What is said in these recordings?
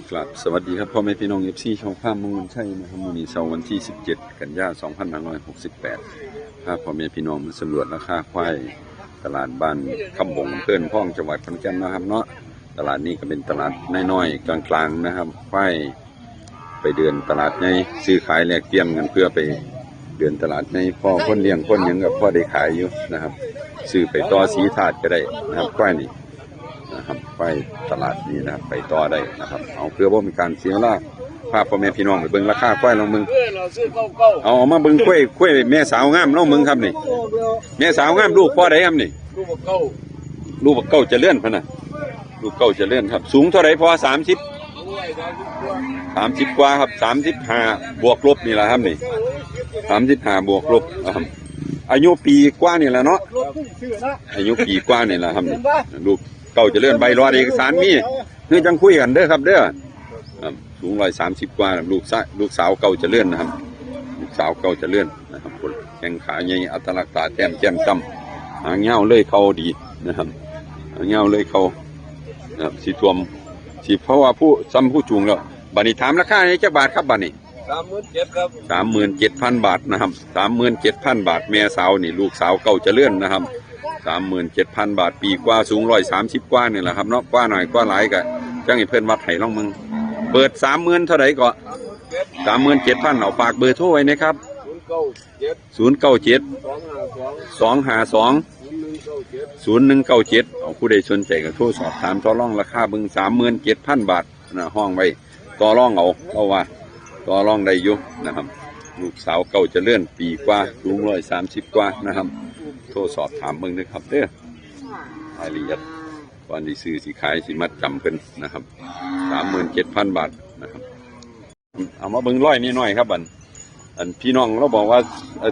ครับสวัสดีครับพ่อแม่พี่น้องFCช่องภาพมงคลชัยนะครับมื้อนี้เสาร์วันที่17กันยายน2568พาพ่อแม่พี่น้องมาสำรวจราคาควายตลาดบ้านคำบงเพื่อนพ้องจังหวัดขอนแก่นนะครับเนาะตลาดนี้ก็เป็นตลาดน้อยๆกลางๆนะครับควายไปเดินตลาดใหญ่ซื้อขายแลกเปลี่ยนกันเพื่อไปเดินตลาดในพ่อคนเลี้ยงคนหยังกับพ่อได้ขายอยู่นะครับซื้อไปต่อสีถาดก็ได้นะครับควายนี่นะครับไปตลาดนี้นะครับไปต่อได้นะครับเอาเพื่อว่ามีการเสียเวลาพาพ่อแม่พี่น้องไปเบิ่งราคาควายลองมึงเอามาเบิ่งควายแม่สาวงามลองมึงครับนี่แม่สาวงามลูกพ่อใดครับนี่ลูกบักเก้าจะเลื่อนพะนะลูกเก้าจะเลื่อนครับสูงเท่าไหร่พอ30กว่าครับ35บวกลบนี่แหละครับนี่35บวกลบครับอายุปีกว่านี่แหละเนาะอายุปีกว่านี่แหละครับนี่ลูกเก่าจะเลื่อนใบรอดเอกสารมีเพื่อจังคุยกันเด้อครับเด้อสูง130กว่าลูกสาวเก่าจะเลื่อนนะครับลูกสาวเก่าจะเลื่อนนะครับแข้งขาใหญ่อัตลักษณ์ตาแต้มจำหางเงาเลยเขาดีนะครับหางเงาเลยเขาสีทวมสีเพราะว่าผู้จูงแล้วบัดนี้ถามราคาในจักบาทครับบัดนี้37,000 ครับ37,000 บาทนะครับ37,000 บาทแม่สาวนี่ลูกสาวเก่าจะเลื่อนนะครับ37,000 บาทปีกว่าสูง130กว่านี่แหละครับเนาะกว่าหน่อยกว่าหลายก็จังให้เพิ่นวัดให้ลองมึงเปิด30,000เท่าไหร่ก็37,000เอาฝากเบอร์โทรไว้นะครับ097 252 0197เอาผู้ใดสนใจก็โทรสอบถามต่อรองราคาเบิ่ง37,000 บาทนะห้องไว้ต่อรองเอาเพราะว่าต่อรองได้อยู่นะครับลูกสาวเก่าจะเลื่อนปีกว่าสูง130กว่านะครับโทรสอบถามเบิ่งนะครับเด้อรายละเอียดวันที่ซื้อสิขายสิมัดจำเป็นนะครับ37,000 บาทนะครับเอามาเบิ่งร้อยนิดหน่อยครับอันพี่น้องเราบอกว่า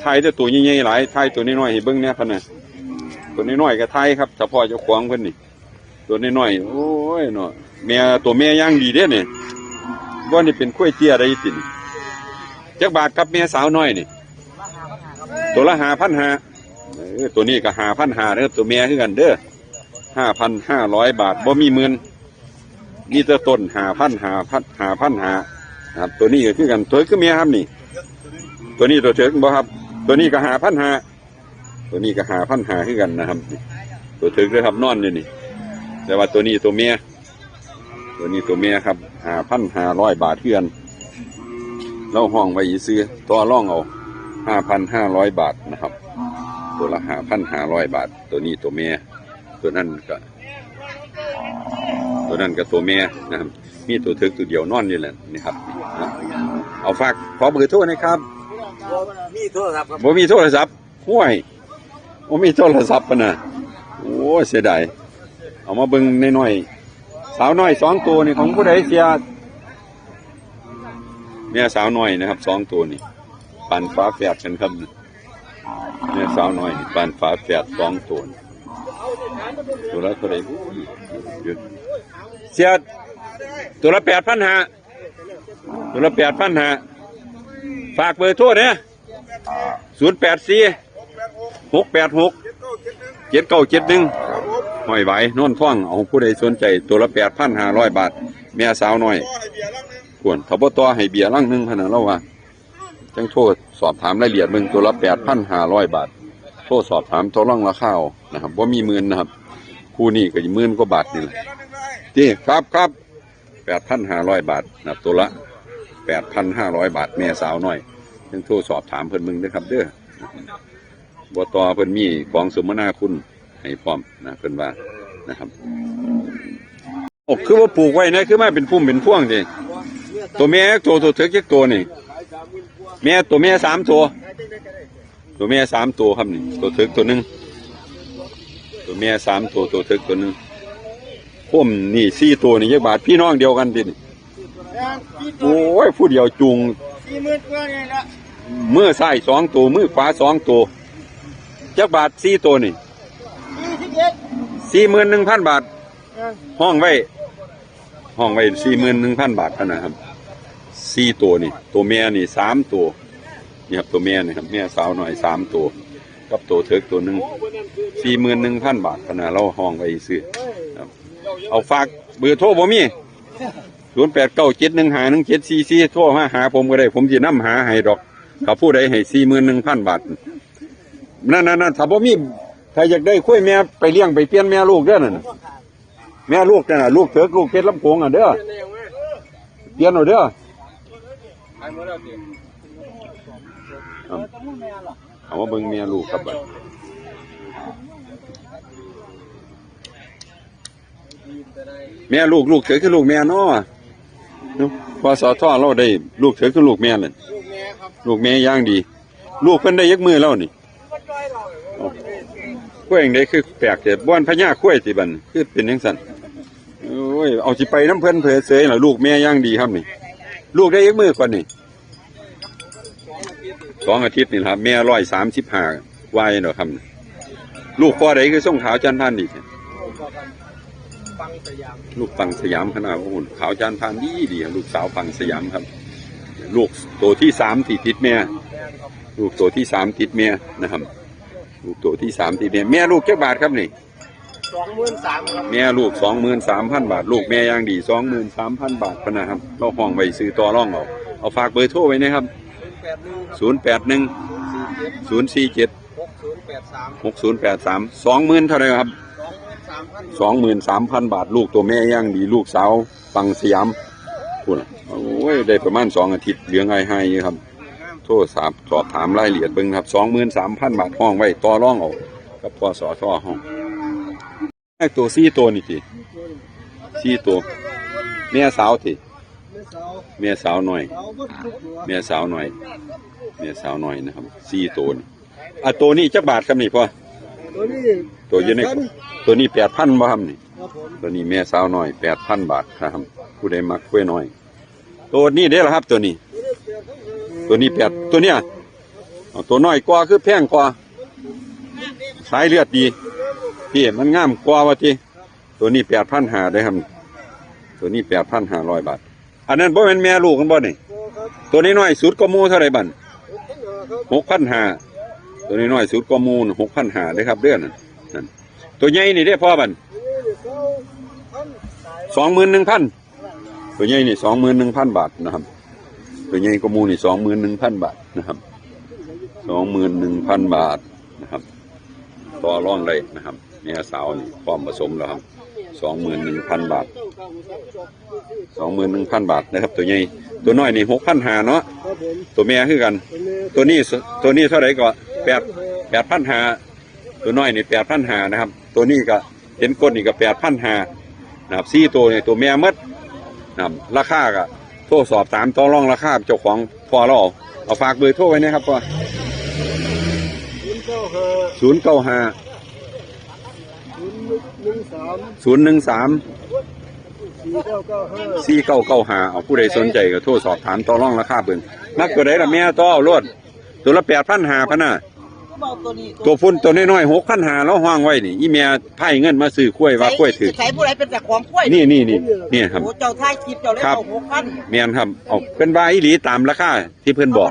ไทยตัวใหญ่ๆหลายไทยตัวน้อยๆให้เบิ่งเนี่ยครับนะตัวน้อยๆก็ไทยครับเฉพาะเจ้าของเพิ่นนี่ตัวน้อยๆโอ้ยเนาะแม่ตัวแม่ย่างดีเด้เนี่ยว่านี่เป็นกล้วยเตี้ยได้ติ่นจักบาทครับแม่สาวน้อยนี่ตัวละ5,500ตัวนี้ก็5,500เด้อตัวแม่คือกันเด้อ5,500 บาทบ่มีหมื่นนี่ตัวต้น5,500ครับตัวนี้ก็คือกันตัวคือแม่ครับนี่ตัวนี้ตัวเถิกบ่ครับตัวนี้ก็5,500ตัวนี้ก็5,500คือกันนะครับตัวเถิกเลยครับนอนอยู่นี่แต่ว่าตัวนี้ตัวเมียครับ5,500 บาทเพื่อนเราห้องไว้ซื้อตัวร่องเอา5,500 บาทนะครับตัวละ5,500 บาทตัวนี้ตัวเมียตัวนั้นก็ตัวเมียนะครับมีตัวเถิกตัวเดียวนอนอยู่แหละนี่ครับเอาฝากขอเบอร์โทรนะครับบ่มีโทรศัพท์ห่วยบ่มีโทรศัพท์ปะนะโอ้เสียดายเอามาเบิ่งน้อยสาวน้อย2ตัวนี่ของผู้ใดเสียแม่สาวน้อยนะครับ2ตัวนี่ปันฟ้าแฝดกันครับแม่สาวน้อยปันฟ้าแฝด2ตัวตัวละตัวใดเสียตัวละ8,500ตัวละ8,500ฝากเบอร์โทรเนี่ย084 686 7971ห้อยไหวโน่นท่องเอาผู้ใดสนใจตัวละ8,500 บาทแม่สาวน้อยควรถ้าบ่ต่อให้เบียร์ลังนึงขนาดเราว่าจังโทรสอบถามรายละเอียดมึงตัวละ8,500 บาทโทรสอบถามต่อรองราคานะครับบ่มีหมื่นนะครับคู่นี้ก็หมื่นกว่าบาทนี่แหละที่ครับ8,500 บาทนะตัวละ8,500 บาทแม่สาวน้อยจังโทรสอบถามเพิ่นมึงนะครับเด้อบ่ต่อเพิ่นมีของสมนาคุณให้พร้อมนะเพิ่นว่านะครับโอ้คือว่าปลูกไว้นะคือไม่เป็นพุ่มเป็นพวงสิตัวแม่ตัวเถิกตัวนี่แม่ตัวแม่3ตัวแม่3ตัวครับนี่ตัวเถิกตัวนึงตัวแม่3ตัวเถิกตัวนึงพุ่มนี่4ตัวนี่จักบาทพี่น้องเดียวกันติโอ้ยผู้เดียวจูง40,000 กว่านี่ละมือซ้าย2ตัวมือขวา2ตัวจักบาท4ตัวนี่41,000 บาทห้องไว้41,000 บาทนะครับ4ตัวนี่ตัวแม่นี่3ตัวนี่ครับตัวแม่นี่ครับแม่สาวหน่อย3ตัวกับตัวเถิกตัวนึง41,000 บาทขนาดเราห้องไว้ซื้อครับเอาฝากเบอร์โทรบ่มี 0897151744โทรมาหาผมก็ได้ผมสินำหาให้ดอกถ้าผู้ใดให้ 41,000 บาทนั่นถ้าบ่มีถ้าอยากได้คุยแม่ไปเลี้ยงไปเปลี่ยนแม่ลูกเด้อนั่นแม่ลูกนั่นน่ะลูกเถิกลูกเพชรลำโพงอ่ะเด้อเปลี่ยนเอาเด้อเอามาเบิ่งแม่ลูกครับบัดแม่ลูกเถิกคือลูกแม่เนาะพอสอทอเราได้ลูกเถิกคือลูกแม่นั่นลูกแม่ย่างดี ลูกเพิ่นได้ยักมือแล้วนี่กล้วยอย่างใดคือแปลกแต่บ้านพญากล้วยสิบัดคือเป็นจังซั่นโอ้ยเอาสิไปน้ำเพิ่นเผยเสยล่ะลูกแม่ย่างดีครับนี่ลูกได้ยักมือก่อนนี่2 อาทิตย์นี่ครับแม่135วายเนาะครับลูกพ่อใดคือส่งขาวจันทร์พันธุ์อีกลูกปังสยามขนาดหุ่นขาวจานพานดีลูกสาวปังสยามครับลูกตัวที่3ที่ติดแม่ลูกตัวที่3ติดแม่นะครับลูกตัวที่3ติดแม่ลูกเจ้าบาทครับนี่23,000ครับแม่ลูก 23,000 บาทลูกแม่ย่างดี 23,000 บาทพะนะครับเราห้องไว้ซื้อต่อรองเอาฝากเบอร์โทรไว้นะครับ081 047 6083 20,000เท่าไหร่ครับ23,000 บาทลูกตัวแม่ย่างดีลูกสาวปังสยามพูดโอ้ยได้ประมาณ2 อาทิตย์เลี้ยงให้ครับโทรศัพท์สอบถามรายละเอียดเบิ่งครับ 23,000 บาทห้องไว้ต่อรองเอากับพสทห้องไอ้ตัว4ตัวนี่ติ4ตัวแม่สาวติแม่สาวหน่อยแม่สาวหน่อยแม่สาวหน่อยนะครับ4ตัวนี่ตัวนี้จักบาทครับนี่พ่อตัวอยู่ในตัวนี้ 8,000 บ่ครับนี่ตัวนี้แม่สาวน้อย 8,000 บาทครับผู้ใดมักกล้วยน้อยตัวนี้เด้อล่ะครับตัวนี้8ตัวเนี้ยตัวน้อยกว่าคือแพงกว่าสายเลือดดีพี่มันงามกว่าว่าติตัวนี้ 8,500 ได้ครับตัวนี้ 8,500 บาทอันนั้นบ่แม่นแม่ลูกกันบ่นี่ตัวนี้น้อยสุดก็หมู่เท่าไหร่บัด 6,500ตัวนี้น้อยสุดก็หมู่ 6,500เด้อครับเด้อนั่นตัวใหญ่นี่ได้พ่อบัน21,000ตัวใหญ่นี่ 21,000 บาทนะครับตัวใหญ่กว่าหมู่นี่ 21,000 บาทนะครับ 21,000 บาทนะครับต่อรองได้นะครับแม่สาวนี่พร้อมผสมแล้วครับ 21,000 บาท 21,000 บาทนะครับตัวใหญ่ตัวน้อยนี่ 6,500 เนาะตัวแม่คือกันตัวนี้เท่าไหร่ก็8,500ตัวน้อยนี่ 8,500 นะครับตัวนี้ก็เห็นก้นนี่ก็ 8,500 นะครับ4ตัวนี่ตัวแม่หมดนะครับราคาก็โทรสอบถามต่อรองราคาเจ้าของพอเราเอาฝากเบอร์โทรไว้นะครับพ่อ095 013 4995เอาผู้ใดสนใจก็โทรสอบถามต่อรองราคาเบิ่งนักตัวใดล่ะแม่ต่อเอารวดตัวละ 8,500 พะน่ะตัวพุ่นตัวน้อยๆ 6,500แล้วห้างไว้นี่อีแม่ไถ่เงินมาซื้อกล้วยว่ากล้วยถือใช้ผู้ใดเป็นเจ้าของกล้วยนี่ครับเจ้าถ่ายคลิปเจ้าเล่นเอา6,000แม่นครับเอาเป็นว่าอีหลีตามราคาที่เพิ่นบอก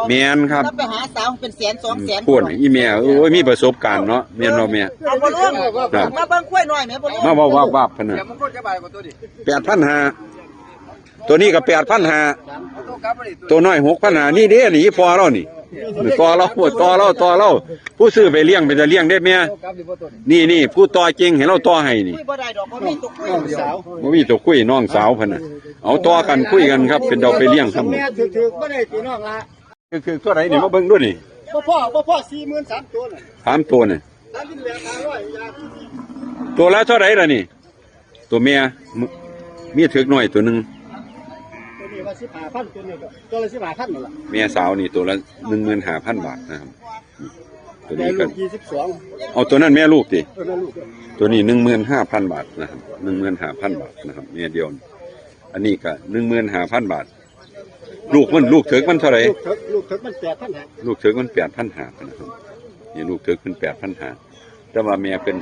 แม่นครับไปหาสาวเป็นแสน2 แสนพุ่นอีแม่โอ้ยมีประสบการณ์เนาะแม่นบ่แม่เอาบ่ลงมาเบิ่งกล้วยน้อยแม่บ่ลงมาว่าพะน่ะ8,500ตัวนี้ก็ 8,500ตัวน้อย 6,500นี่เด้นี่พอเรานี่ต่อเราผู้ซื้อไปเลี้ยงไปจะเลี้ยงได้แม่นี่ผู้ต่อจริงเห็นเราต่อให้นี่บ่ได้ดอกบ่มีตัวคุยบ่มีตัวคุยน้องสาวพะน่ะเอาต่อกันคุยกันครับเป็นเราไปเลี้ยงครับแม่ถึกบ่ได้พี่น้องละคือตัวไหนนี่มาเบิ่งด้วยนี่บ่พอ 43,000 ตัวน่ะ3ตัวนี่ตัวละเท่าไหร่ล่ะนี่ตัวแม่มีถึกน้อยตัวนึงตัวนี้ว่า15,000ตัวละ15,000นั่นล่ะแม่สาวนี่ตัวละ 15,000 บาทนะครับตัวนี้ก็22เอาตัวนั้นแม่ลูกติตัวนี้ 15,000 บาทนะครับ 15,000 บาทนะครับแม่เดียวอันนี้ก็ 15,000 บาทลูกเถิกมันเท่าไหร่ลูกเถิกมัน 8,500ลูกเถิกมัน 8,500 นะครับนี่ลูกเถิกมัน 8,500แต่ว่าแม่เป็น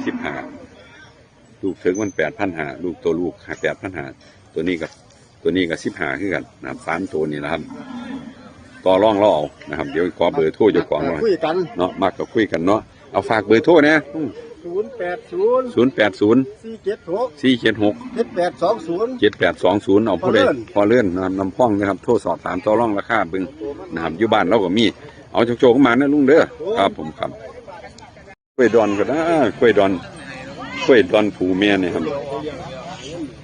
15ลูกเถิกมัน 8,500ลูกตัวลูก8,500ตัวนี้ก็15คือกันนะครับ3ตัวนี้นะครับต่อรองเราเอานะครับเดี๋ยวขอเบอร์โทรเจ้าของหน่อยคุยกันเนาะมักก็คุยกันเนาะเอาฝากเบอร์โทรนะ 080 080 476 476 7820 7820เอาผู้ใดพอเลื่อนนำพ้องนะครับโทรสอบถามต่อรองราคาเบิ่งนะครับอยู่บ้านเราก็มีเอาโชคๆมานะลุงเด้อครับผมครับกล้วยดอนก็ได้กล้วยดอนผูเมียนี่ครับ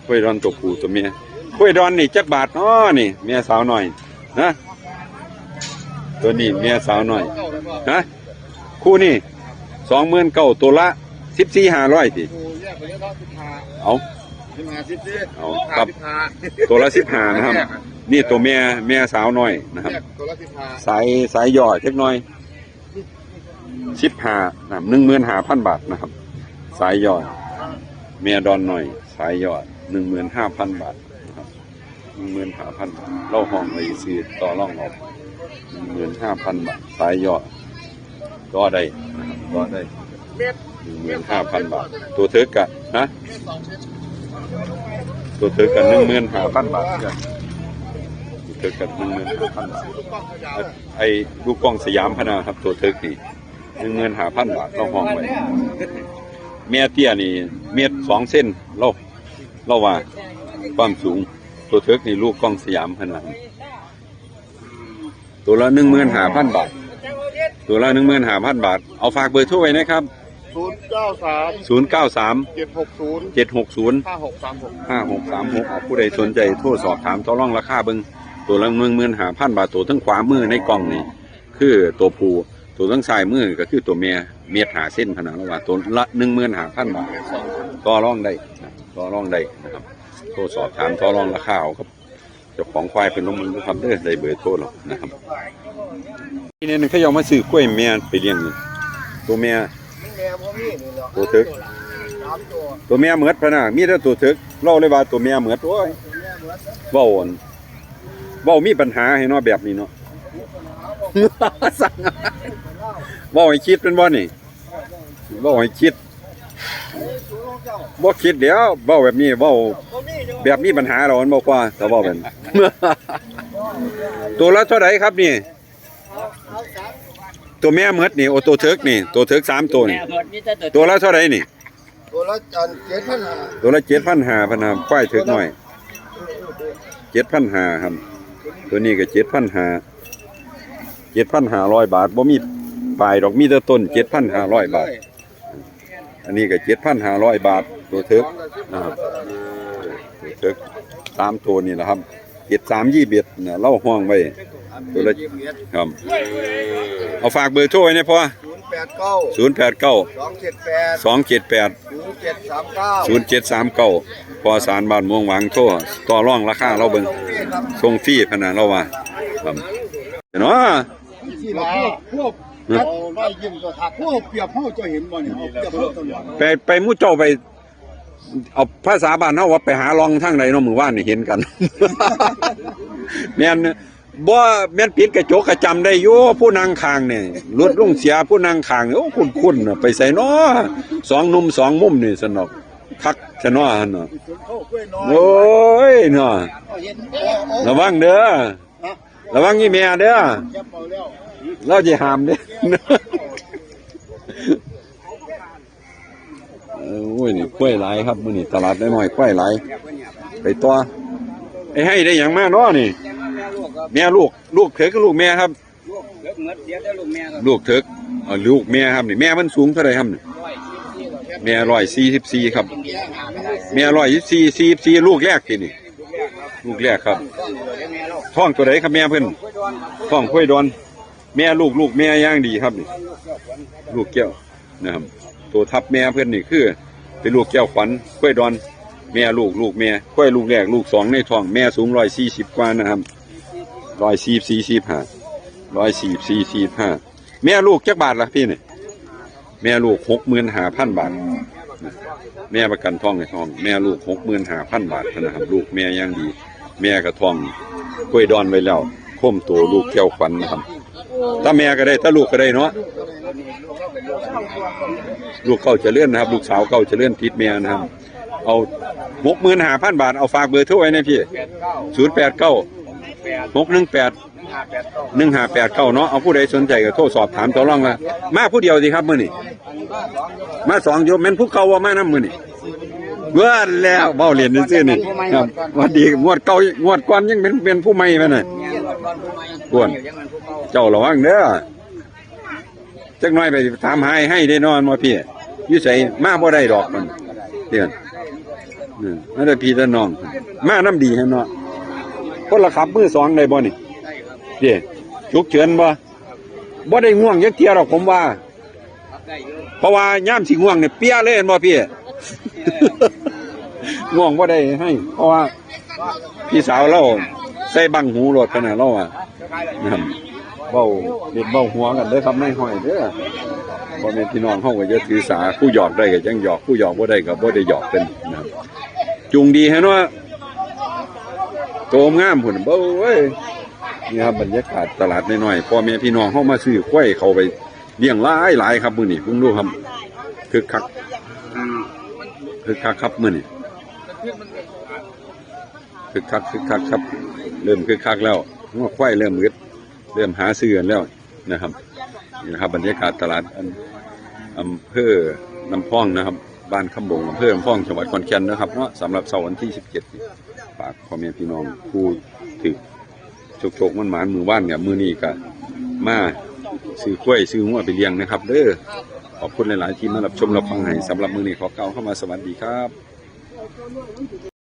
กล้วยดอนตัวผูตัวเมียกล้วยดอนนี่จักบาทเนาะนี่เมียสาวหน่อยนะตัวนี้เมียสาวหน่อยนะคู่นี่29,000ตัวละ14,500ติเอาครับตัวละ15นะครับนี่ตัวเมียสาวน้อยนะครับสายย่อเล็กน้อย15นะครับ15,000 บาทนะครับสายย่อเมียดอนหน่อยสายย่อ15,000 บาทนะครับ15,000 บาทเราห้องไว้ซื้อต่อรองเอา15,000 บาทสายย่อก็ได้นะครับก็ได้15,000 บาทตัวเถิกกะนะตัวเถิกกะ15,000 บาทกันตัวเถิกกะ15,000 บาทไอ้ลูกกล้องสยามพนาครับตัวเถิกนี่15,000 บาทเราห้องไว้เมียเตี้ยนี่เมตร2 เส้นเราว่าความสูงตัวเถิกนี่ลูกกล้องสยามพนาตัวละ15,000 บาทตัวละ15,000 บาทเอาฝากเบอร์โทรไว้นะครับ093 760 5636เอาผู้ใดสนใจโทรสอบถามต่อรองราคาเบิ่งตัวละ15,000 บาทตัวทั้งขวามือในกล่องนี่คือตัวผู้ตัวทั้งซ้ายมือก็คือตัวเมียเมตร5 เส้นพนันแล้วว่าตัวละ15,000 บาทต่อรองได้ต่อรองได้นะครับโทรสอบถามต่อรองราคาเอาครับเจ้าของควายเป็นลงมือครับเด้อได้เบอร์โทรหรอกนะครับทีนี้เขาเอามาซื้อกล้วยเมียไปเลี้ยงนี่ตัวเมียตัวเถิกตัวเมียเหมือดพะนะมีแต่ตัวเถิกเล่าเลยว่าตัวเมียเหมือดโอ้ยเว้ามีปัญหาให้เนาะแบบนี้เนาะ เว้าให้คิดเป็นบ่นี่เว้าให้คิดบ่คิดเดี๋ยวเว้าแบบนี้เว้าแบบมีปัญหาเรามันบ่กว่าแต่เว้าแบบ ตัวละเท่าไหร่ครับนี่ตัวแม่เหมือดนี่โอตัวเถิกนี่ตัวเถิก3 ตัวนี่ตัวละเท่าไหร่นี่ตัวละ7,500ตัวละ7,500พะนะควายเถิกน้อย7,500ครับตัวนี้ก็7,500 บาทบ่มีปลายดอกมีแต่ต้น7,500 บาทอันนี้ก็7,500 บาทตัวเถิกนะครับตัวเถิก3 ตัวนี่แหละครับ7321เนี่ยเล่าห้องไว้ตัวละครับเอาฝากเบอร์โทรไว้นะพ่อ089 278 0739พอสารบ้านม่วงหวังโทรต่อรองราคาเราเบิ่งส่งฟรีพะนะเราว่าครับเนาะที่เราพวกเราได้ยินก็ทักพวกเปรียบเฮาจะเห็นบ่นี่เฮาเปรียบเฮาตลอดไปหมู่เจ้าไปเอาภาษาบ้านเฮาว่าไปหาลองทางใดเนาะมื้อวานนี่เห็นกัน แม่นบ่แม่นปิดกระจกก็จำได้อยู่ผู้นั่งข้างนี่รถลงเสียผู้นั่งข้างโอ้คุ้นๆน่ะไปใส่น้อ2 หนุ่ม 2 มุมนี่สนอกคักซะน้อหั่นเนาะโอ้ยเนาะระวังเด้อระวังอีแม่เด้อเราสิห้ามเด้อโอ้ยนี่กล้วยหลายครับมื้อนี้ตลาดน้อยๆกล้วยหลายไปต่อไอ้ให้ได้หยังมาเนาะนี่แม่ลูกเถิกกับลูกแม่ครับลูกเถิกลูกแม่ครับนี่แม่มันสูงเท่าไหร่ครับนี่แม่144ครับแม่144ลูกแรกทีนี่ลูกแรกครับท้องตัวไหนครับแม่เพิ่นท้องกล้วยดอนแม่ลูกแม่ย่างดีครับนี่ลูกแก้วนะครับตัวทับแม่เพิ่นนี่คือเป็นลูกแก้วขวัญกล้วยดอนแม่ลูกแม่กล้วยลูกแรกลูก2ในท้องแม่สูง140กว่านะครับ144แม่ลูกจักบาทล่ะพี่นี่แม่ลูก 65,000 บาทแม่ประกันท้องในท้องแม่ลูก 65,000 บาทนะครับลูกแม่ย่างดีแม่ก็ท้องกล้วยดอนไว้แล้วโค้มตัวลูกแก้วขวัญนะครับถ้าแม่ก็ได้ถ้าลูกก็ได้เนาะลูกเก่าจะเลื่อนนะครับลูกสาวเก่าจะเลื่อนติดแม่นะครับเอา 65,000 บาทเอาฝากเบอร์โทรไว้นะพี่089 618 1589เนาะเอาผู้ใดสนใจก็โทรสอบถามต่อรองละมาผู้เดียวสิครับมื้อนี้มาสองโยมแม่นผู้เก่าว่ามานํมื้อนี้เว้อแล้วเว้าเล่นซื่อๆนี่ครับว่าดีงวดเก่างวดก่อนยังเป็นผู้ใหม่แม่น่ะกวนเจ้าระวังเด้อจักหน่อยไปถามหาให้ได้นอนบ่พี่อยู่ไสมาบ่ได้ดอกมันเดือนไม่ได้พี่แต่น้องมาน้ำดีให้เนาะคนละขับมือสองได้บ่นี่เด้ฉุกเฉินบ่ได้ง่วงยักเทียหรอกผมว่าเพราะว่าย่ามสิง่วงเนี่ยเปี้ยเลยเห็นบ่พี่ ง่วงบ่ได้ให้เพราะว่าพี่สาวเราใส่บังหูรถขนาดเราอ่ะนะครับเบ้าเด็ดเบ้าหัวกันเด้อครับนายห้อยเด้อบ่แม่นพี่น้องเฮาก็จะถือสาผู้หยอกได้ก็จังหยอกผู้หยอกบ่ได้ก็บ่ได้หยอกเป็นนะครับจุงดีให้เนาะโตงามพุ่นเบ้าเว้ยนี่ครับบรรยากาศตลาดน้อยๆพ่อแม่พี่น้องเฮามาซื้อกล้วยเข้าไปเลี้ยงหลายครับมื้อนี้เพิ่งดูครับคึกคักครับมื้อนี้คึกคักครับเริ่มคึกคักแล้วงัวควายเริ่มอึดเริ่มหาซื้อกันแล้วนะครับนี่นะครับบรรยากาศตลาดอำเภอน้ำพองนะครับบ้านคำบงอำเภอน้ำพองจังหวัดขอนแก่นนะครับเนาะสำหรับเสาร์วันที่17ฝากพ่อแม่พี่น้องผู้ถือโชคมันหมานมือว่านเนี่ยมือนี้ก็มาซื้อกล้วยซื้องัวไปเลี้ยงนะครับเด้อขอบคุณหลายๆที่มารับชมรับฟังให้สำหรับมือนี้ขอกล่าวเข้ามาสวัสดีครับ